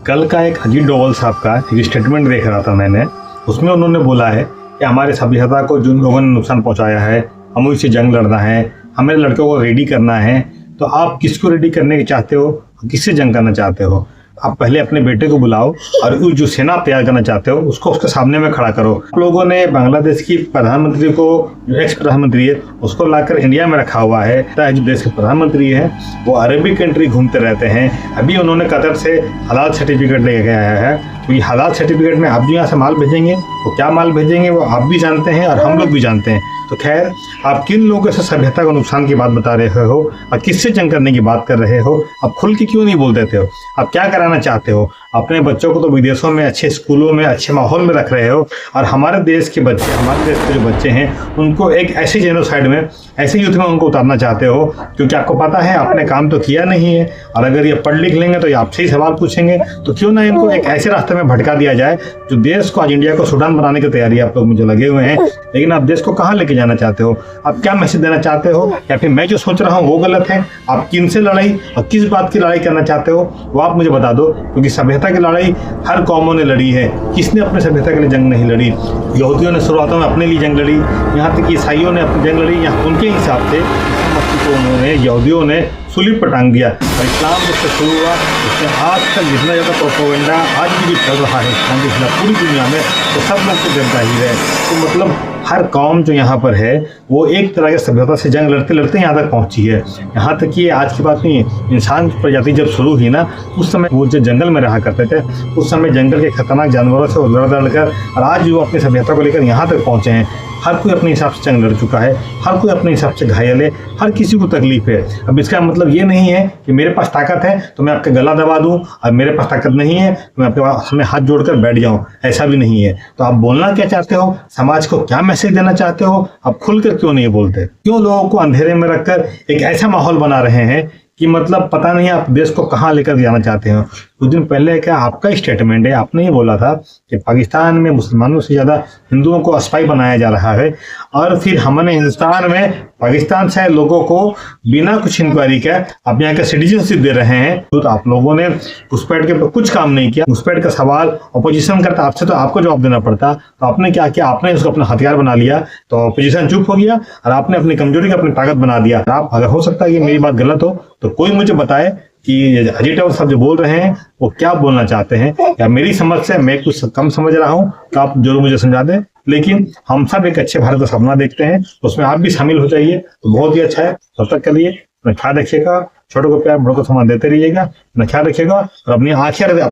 कल का एक अजीत डोभाल साहब का एक स्टेटमेंट देख रहा था मैंने। उसमें उन्होंने बोला है कि हमारे सभ्यता को जिन लोगों ने नुकसान पहुंचाया है, हमें उससे जंग लड़ना है, हमें लड़कों को रेडी करना है। तो आप किसको रेडी करने के चाहते हो, किससे जंग करना चाहते हो? आप पहले अपने बेटे को बुलाओ और उस जो सेना तैयार करना चाहते हो उसको उसके सामने में खड़ा करो। आप लोगों ने बांग्लादेश की प्रधानमंत्री को, जो एक्स प्रधानमंत्री है, उसको लाकर इंडिया में रखा हुआ है। जो देश के प्रधानमंत्री है वो अरबी कंट्री घूमते रहते हैं। अभी उन्होंने कतर से हलाल सर्टिफिकेट लेके आया है। तो ये हलाल सर्टिफिकेट में आप जो यहाँ से माल भेजेंगे वो क्या माल भेजेंगे वो आप भी जानते हैं और हम लोग भी जानते हैं। तो खैर, आप किन लोगों से सभ्यता को नुकसान की बात बता रहे हो और किससे जंग करने की बात कर रहे हो? आप खुल के क्यों नहीं बोल देते हो? आप क्या कराना चाहते हो? अपने बच्चों को तो विदेशों में अच्छे स्कूलों में अच्छे माहौल में रख रहे हो और हमारे देश के बच्चे, हमारे देश के जो बच्चे हैं उनको एक ऐसे जेनोसाइड में, ऐसे युद्ध में उनको उतारना चाहते हो क्योंकि आपको पता है आपने काम तो किया नहीं है। और अगर ये पढ़ लिख लेंगे तो ये आपसे ही सवाल पूछेंगे। तो क्यों ना इनको एक ऐसे रास्ते में भटका दिया जाए जो देश को, आज इंडिया को सूडान बनाने की तैयारी आप लोग मुझे लगे हुए हैं। लेकिन आप देश को कहाँ लेके जाना चाहते हो? आप क्या मैसेज देना चाहते हो? या फिर मैं जो सोच रहा हूँ वो गलत है? आप किन से लड़ाई और किस बात की लड़ाई करना चाहते हो वो आप मुझे बता दो। क्योंकि सभ्यता की लड़ाई हर कौमों ने लड़ी है। किसने अपने सभ्यता के लिए जंग नहीं लड़ी? यहूदियों ने शुरुआत में अपने लिए जंग लड़ी, यहाँ तक कि ईसाइयों ने अपनी जंग लड़ी। यहाँ उनके हिसाब से को उन्होंने, यहूदियों ने सूली पर टांग दिया। और इस्लाम जब से शुरू हुआ उसमें आज तक जितना ज़्यादा प्रोपेगेंडा आज भी चल रहा है इस्लाम के खिलाफ पूरी दुनिया में, तो सब लोग को जनता ही है। तो मतलब हर कौम जो यहाँ पर है वो एक तरह के सभ्यता से जंग लड़ते लड़ते यहाँ तक पहुँची है। यहाँ तक कि आज की बात नहीं है, इंसान की प्रजाति जब शुरू हुई ना उस समय वो जो जंगल में रहा करते थे, उस समय जंगल के खतरनाक जानवरों से लड़ कर और आज वो अपनी सभ्यता को लेकर यहाँ तक पहुँचे हैं। हर कोई अपने हिसाब से जंग लड़ चुका है, हर कोई अपने हिसाब से घायल है, हर किसी को तकलीफ है। अब इसका मतलब ये नहीं है कि मेरे पास ताकत है तो मैं आपका गला दबा दूं और मेरे पास ताकत नहीं है तो मैं आपके सामने हाथ जोड़कर बैठ जाऊं, ऐसा भी नहीं है। तो आप बोलना क्या चाहते हो, समाज को क्या मैसेज देना चाहते हो, आप खुलकर क्यों नहीं बोलते? क्यों लोगों को अंधेरे में रखकर एक ऐसा माहौल बना रहे हैं कि मतलब पता नहीं आप देश को कहाँ लेकर जाना चाहते हो? कुछ दिन पहले क्या आपका स्टेटमेंट है, आपने ये बोला था कि पाकिस्तान में मुसलमानों से ज़्यादा हिंदुओं को स्पाई बनाया जा रहा है और फिर हमने हिंदुस्तान में पाकिस्तान से लोगों को बिना कुछ इंक्वायरी के अपने यहाँ का सिटीजनशिप दे रहे हैं। तो आप लोगों ने घुसपैठ के कुछ काम नहीं किया। घुसपैठ का सवाल अपोजिशन करता आपसे तो आपको जवाब देना पड़ता। तो आपने क्या किया? आपने उसको अपना हथियार बना लिया। तो अपोजिशन चुप हो गया और आपने अपनी कमजोरी को अपनी ताकत बना दिया। आप, अगर हो सकता है कि मेरी बात गलत हो तो कोई मुझे बताए कि अजीत डोभाल साहब जो बोल रहे हैं वो क्या बोलना चाहते हैं, या मेरी समझ से मैं कुछ कम समझ रहा हूँ तो आप जरूर मुझे समझा दें। लेकिन हम सब एक अच्छे भारत का सपना देखते हैं, उसमें आप भी शामिल हो जाइए तो बहुत ही अच्छा है। तब तक के लिए अपना ख्याल रखिएगा, छोटों को प्यार, बड़ों को सम्मान देते रहिएगा, अपना ख्याल रखिएगा और अपनी आंखें